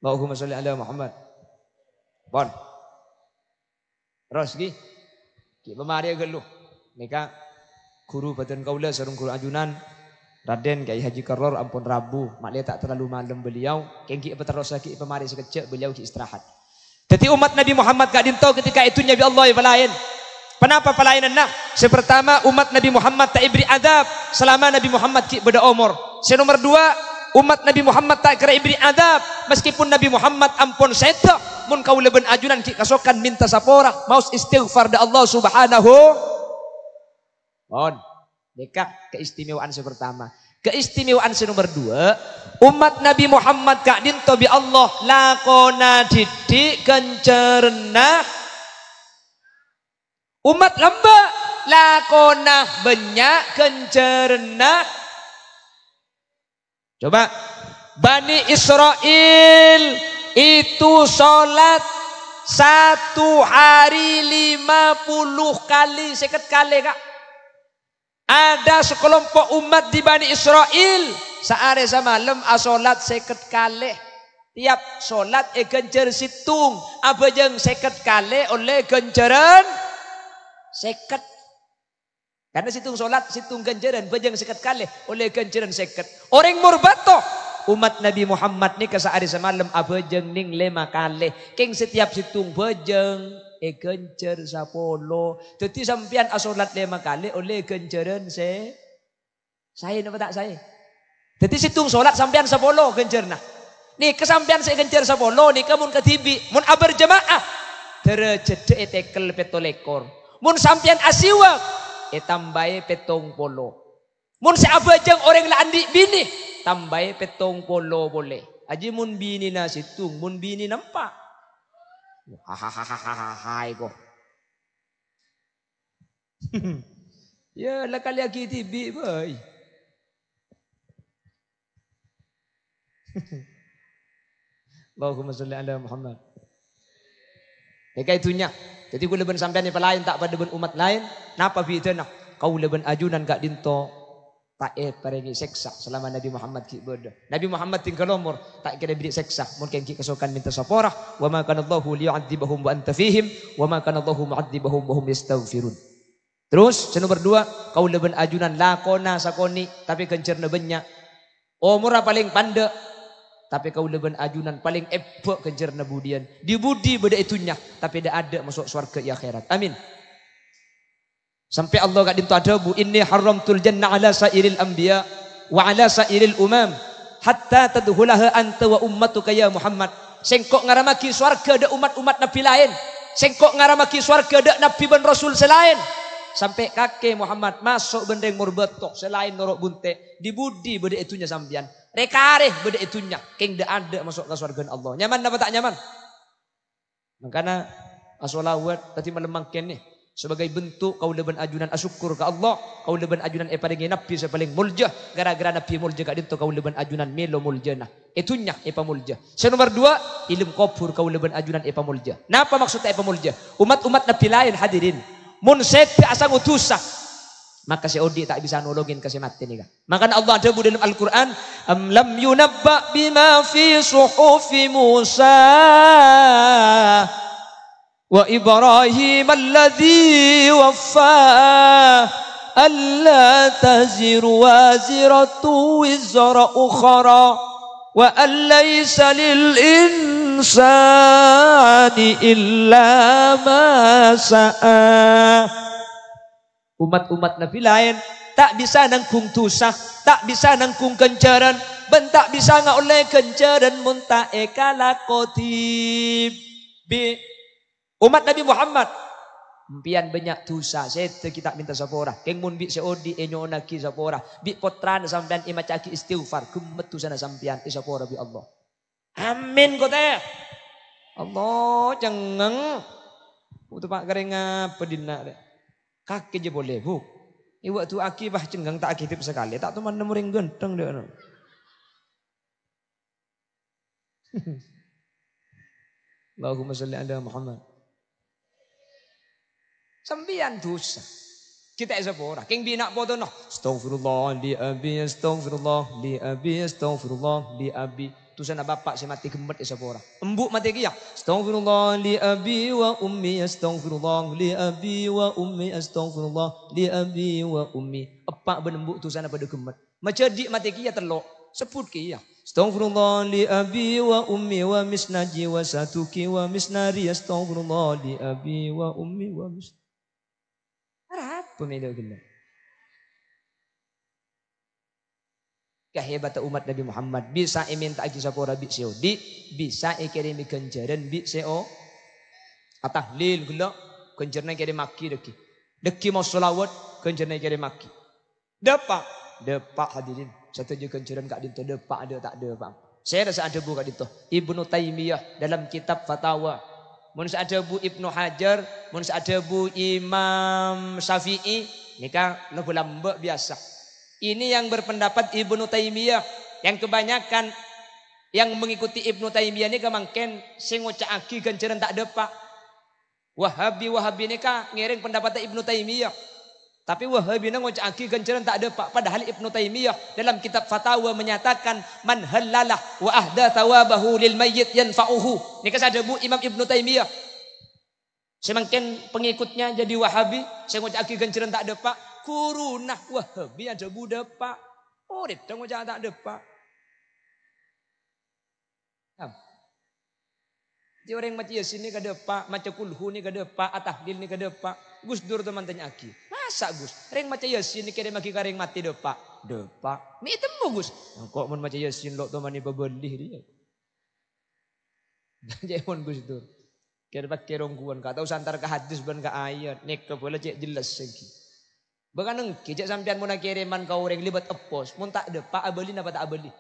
Allahumma sholli ala Muhammad. Bon. Terus ki pemari geluh. Nika guru badan kaula sareng guru ajunan Raden Kiai Haji Karor ampun Rabu, maknanya tak terlalu malam beliau. Kengki terus lagi pemari sekejap beliau ki istirahat. Jadi umat Nabi Muhammad gak dinto ketika itu Nabi Allah pelayan. Kenapa pelayanan nak? Sepertama umat Nabi Muhammad tak ibri adab selama Nabi Muhammad ki beda umur. Senomor 2 Umat Nabi Muhammad tak kira ibri adab. Meskipun Nabi Muhammad ampun seda. Mun kau leben ajunan ki kasokan minta sapora. Maus istighfar da Allah subhanahu. Dekak keistimewaan pertama. Keistimewaan nomor 2. Umat Nabi Muhammad kak dinto bi Allah. Lakona didik kencerna. Umat lamba. Lakona banyak kencerna. Coba Bani Israel itu sholat 1 hari 50 kali 50 kali kak. Ada sekelompok umat di Bani Israel sehari semalam sholat 50 kali. Tiap sholat gencer situng apa jeng 50 kali oleh genceran 50. Karena situng solat, situng ganjaran, bajang sekat kali oleh ganjaran sekat. Orang murbato umat Nabi Muhammad ni kesahari semalam abajang ning 5 kali. King setiap situng bajang ganjar sapolo. Jadi sampian asolat 5 kali oleh ganjaran saya nama tak saya. Jadi situng solat sampian sapolo ganjar nah. Nih kesampian saya ganjar sapolo nih kamun ketibi. Mun abar jamaah terjede tekel petolekor. Mun sampian asiwak tambahe 70. Mun seabajang orang la andi bini tambahe 70 boleh. Aji mun bini na situng, mun bini nampak. Hahaha ko. Ya lah kali lagi tibi boy. Allahumma sholli ala Muhammad. Kayak itunya. Jadi gue leben sampean yang lain tak pada leben umat lain. Napa bidana? Kau leben ajunan gak dinto tak paregi seksa selama Nabi Muhammad ki bodoh. Nabi Muhammad tinggal umur tak kira bidik seksa. Mungkin ki kesokan minta sapora. Wa ma kana Allahu liyu'adzibahum wa anta fihim wa ma kana Allahu mu'adzibahum wa hum yastaghfirun. Terus nomor 2, kau leben ajunan lakona sakoni tapi kencerna banyak. Umur paling panda. Tapi kau leben ajunan paling ebok kencerna budian. Di budi beda itunya. Tapi dah ada masuk surga di akhirat. Amin. Sampai Allah kat dintu adabu. Inni haramtul jannah ala sairil anbiya. Wa ala sairil umam. Hatta tadhulaha anta wa ummatuka ya Muhammad. Sengkok ngaramaki surga ada umat-umat Nabi lain. Sengkok ngaramaki surga ada Nabi dan Rasul selain. Sampai kakek Muhammad masuk bendeng murbetok. Selain norok bunte. Di budi beda itunya sampian. Rekareh beda itunya. Keng dah ada masuk ke surga Allah. Nyaman apa tak nyaman? Makanya asolawat tadi melemangkan nih. Sebagai bentuk kau leben ajunan asyukur ke Allah. Kau leben ajunan paling Nabi sepaling mulja. Gara-gara Nabi mulja kat itu kau leben ajunan melo mulja nah. Itunya mulja. Nomor 2 ilmu kubur kau leben ajunan mulja. Napa maksudnya mulja? Umat-umat Nabi lain hadirin. Mun sete asang utusah. Maka si Odi tak bisa nolongin kasih mati nih kan. Maka Allah ada dalam Al-Quran. Am lam yunabba bima fi suhufi Musa. Wa Ibrahim alladhi waffa. Alla taziru waziratu wizra ukhara. Wa an laysa lil insani illa ma sa'a. Umat-umat Nabi lain tak bisa nangkung tusah, tak bisa nangkung kencaran, ben tak bisa nggak oleh kencaran muntah ekala kotib. Umat Nabi Muhammad Mpian banyak dosa, saya kita minta sapora. Keng mun bi seodi enyo naki sapora. Bi potran sampean imacaki istighfar, gemet dosana sampean sapora bi Allah. Amin kok teh. Allah cengeng. Utu pak kering apa dina deh. Kaki je boleh bu. Iwak tu aki bah cengeng tak akitip sekali. Tak tu mana muring genteng dia. Allahumma salli ala Muhammad. Sambian dosa. Kita sepora. Keng bina bodoh noh. Astaghfirullah li abi, astaghfirullah li abi, astaghfirullah li abi. Tu sana bapak si mati gemet sepora. Embuk mati kia. Astaghfirullah li abi wa ummi, astaghfirullah li abi wa ummi, astaghfirullah li abi wa ummi. Epak benembuk tu sana pada gemet. Macam dik mati kia telok. Sebut kia. Astaghfirullah li abi wa ummi wa misnaji wa satuki wa misnari. Astaghfirullah li abi wa ummi wa misnari. Apa melo gila? Kehebat umat Nabi Muhammad. Bisa minta aki sapora bi seodi, bisa ikirimi kenjaran bi seo. Atahlil gula kenjarna kirim maki deki. Deki mau selawat kenjarna kirim maki. Depak hadirin. Satu je kenjaran kak dinto depak ada tak ada bang. Saya rasa ada buka dinto. Ibnu Taimiyah dalam kitab Fatawa. Mun ada bu Ibnu Hajar, mun ada bu Imam Syafi'i, nikah lagu lambak biasa. Ini yang berpendapat Ibnu Taimiyah, yang kebanyakan yang mengikuti Ibnu Taimiyah ini kemangken sing ngucakake ganjaran tak depak. Wahabi ini kah ngiring pendapat Ibnu Taimiyah. Tapi Wahabi ini ngucakake ganjaran tak depak. Padahal Ibnu Taimiyah dalam kitab Fatawa menyatakan man halalah wa ahda tawabahu lil mayyit yanfa'uhu. Ini ada bu Imam Ibnu Taimiyah. Semakin pengikutnya jadi Wahabi, saya ngucakake ganjaran tak depak. Kurunah Wahabi ada bu depak. Oh, dia ngucak tak depak. Di orang macam Yasin ni kada pak, macam Kulhu ni kada pak, Atahlil ni kada pak. Gus Dur teman tanya aki. Masa Gus? Orang macam Yasin ni kira maki kareng mati depak. Depak. Mi temu Gus. Kok mun macam Yasin lo teman ni bebelih dia. Jangan Gus Dur. Kira pakai rongguan, kata usantar ke hadis ban ke ayat. Nek boleh cek jelas lagi. Bahkan engki cek sampean mun kiriman kau orang libat epos, mun tak depak abeli napa tak abeli.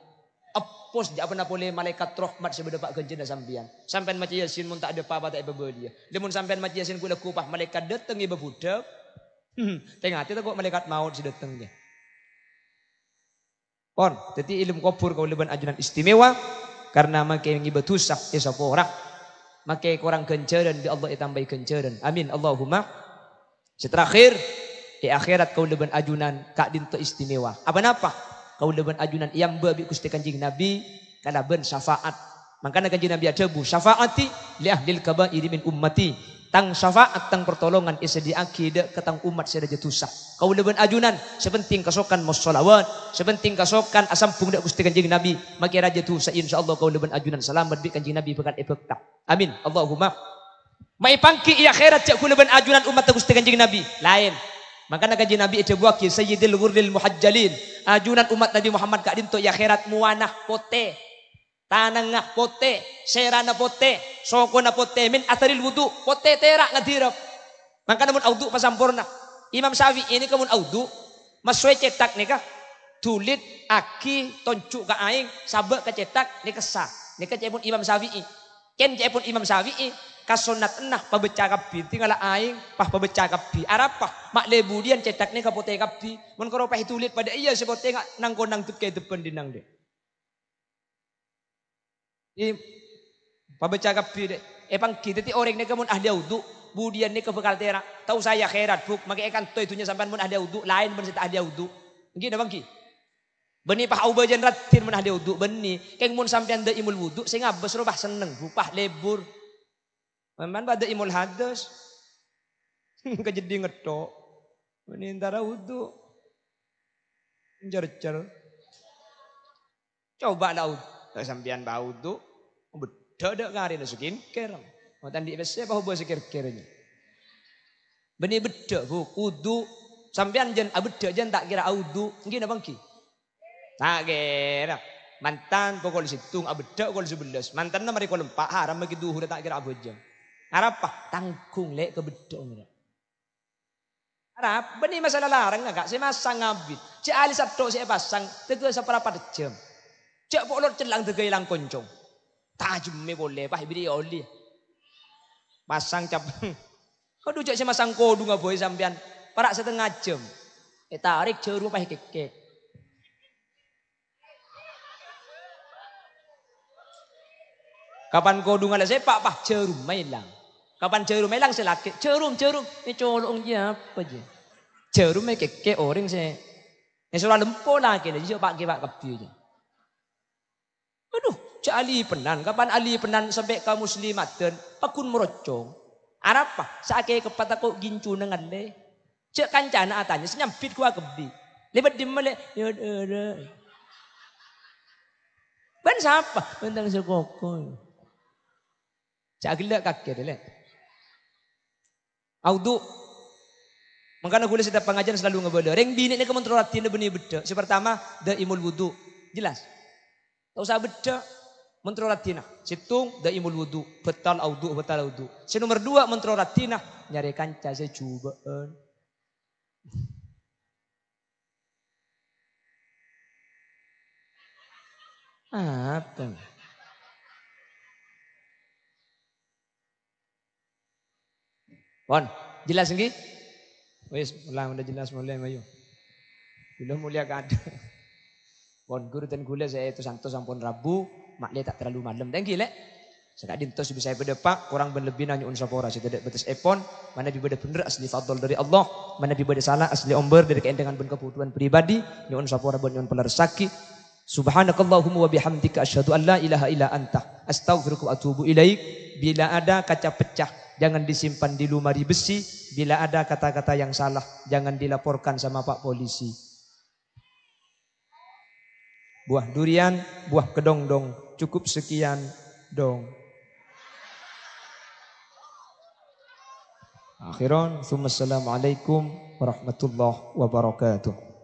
Apos dia pernah boleh malaikat rahmat sebeda pak kenjena sampean. Sampean macam Yasin mun tak ada apa tak bebelia. Lemun sampean macam Yasin kula kupah malaikat datang ibu budak. Tengah hati kok malaikat maut si datang dia. Pon, jadi ilmu kubur kau leban ajunan istimewa karena makai ngibatu sak sapa orang. Makai kurang kencaran di Allah tambah kencaran. Amin Allahumma. Seterakhir di akhirat kau leban ajunan kak dinto istimewa. Apa napa? Kau leban ajunan yang babi Gusti Kanjeng Nabi kana ben syafaat. Makanya Kanjeng Nabi ada bu syafaati li ahlil kabairi min ummati. Tang syafaat tang pertolongan isediaki de ketang umat sedaja tusah. Kau leban ajunan sepenting kasokan mossolawat, sepenting kasokan asampung de Gusti Kanjeng Nabi. Maki raja tusah insyaallah kau leban ajunan selamat bi Kanjeng Nabi pekan efekta. Amin. Allahumma. Mai pangki i akhirat cak ku leban ajunan umat Gusti Kanjeng Nabi. Lain. Makanya Kanjeng Nabi itu buaki Sayyidil Ghurril Muhajjalin. Ajunan umat Nabi Muhammad kak dinto ya akhirat muanah pote. Tanangah pote, serana pote, sokona pote min atharil wudu, pote terak ngadirap. Makanya mun audu pasampurna. Imam Syafi'i ini kamun audu, maswe cetak nikah. Tulit aki toncuk ka aing, sabak ka cetak nikah sah. Nikah cepun Imam Syafi'i. Ken cepun Imam Syafi'i kasonat enah pabecah kabdi tinggal aing pah pabecah kabdi arapah mak lebudian cetak ni kapote kabdi mun karo pah tulit pada iya sepote nang konang tut kay depan dinang de pabecah kabdi de pang kita ti orang ni kamun ahli wudu budian ni kebekal tera tahu saya akhirat buk make kan to itunya sampean mun ahli wudu lain mun sita ahli wudu nggih na bangki beni pah aubajan ratin mun ahli wudu beni keng mun sampean de imul wudu sing ngabes robah seneng bupah lebur. Memang pada imul hadas. Kejadi ngetok. Ini antara wudu. Cer-cer. Coba lah wudu. Sampian bau wudu. Beda dak ngari na skincare. Mau tandi bese apa hubungan skincare-nya. Benih beda bu. Wudu. Sampian jen beda jen tak kira wudu. Nggih na bangki. Tak kira. Mantan pokok situng beda kol 11. Mantan na mari kol 4 haram bagi duhur tak kira abeja. Arapa tanggung lek kebedong. Arap benih masalah larang enggak saya masang ngabit. Cek alis atok saya pasang tegal seberapa jam. Cek polot celang tegal ilang koncong. Tajam me boleh pah biri oli. Pasang cap. Kau cek saya masang kodu enggak boleh sampean. Parak setengah jam. Tarik jeru pah kekek. Kapan kodu ngalah sepak pah jerum mailang. Kapan jerum melang selaki, jerum, ini colong dia apa je? Jerum ke orang se, ini surah lempo lagi, jadi pakai pak kabdi je. Aduh, cak Ali penan, kapan Ali penan sampai ke muslimat dan pakun merocong. Arapa, sakit kepada kau gincu dengan le, cak kancana atanya, senyampit gua kabdi, lebat dimale, ya ada. Ban siapa? Bentang sekoko. Cak gila kakek deh. Audu. Makanya gue setiap pengajian selalu ngebeda. Reng bini ini kementerian benih beda. Si pertama da imul wudu. Jelas. Tak usah beda. Mentroratina. Situng daimul wudu. Betal audu, betal audu. Si nomor 2 mentroratina. Nyari kanca saya cubaan. Apa? Wan, jelas nggih? Wis, udah jelas mulai mayu. Belum mulia kada. Wan guru dan gula saya itu santos sampun Rabu, makle tak terlalu malam. Dan gile. Sekak dintos bisa saya berdepak, kurang berlebih nanya unsapora. Saya tidak batas epon, mana bibada bener asli fadl dari Allah, mana bibada salah asli omber dari keendengan ben kebutuhan pribadi, nyon unsapora ben nyon pelersaki. Subhanakallahumma wa bihamdika asyhadu an la ilaha illa anta astaghfiruka wa atubu ilaik. Bila ada kaca pecah, jangan disimpan di lumari besi. Bila ada kata-kata yang salah, jangan dilaporkan sama Pak Polisi. Buah durian, buah kedong-dong, cukup sekian dong. Akhiran, assalamualaikum warahmatullahi wabarakatuh.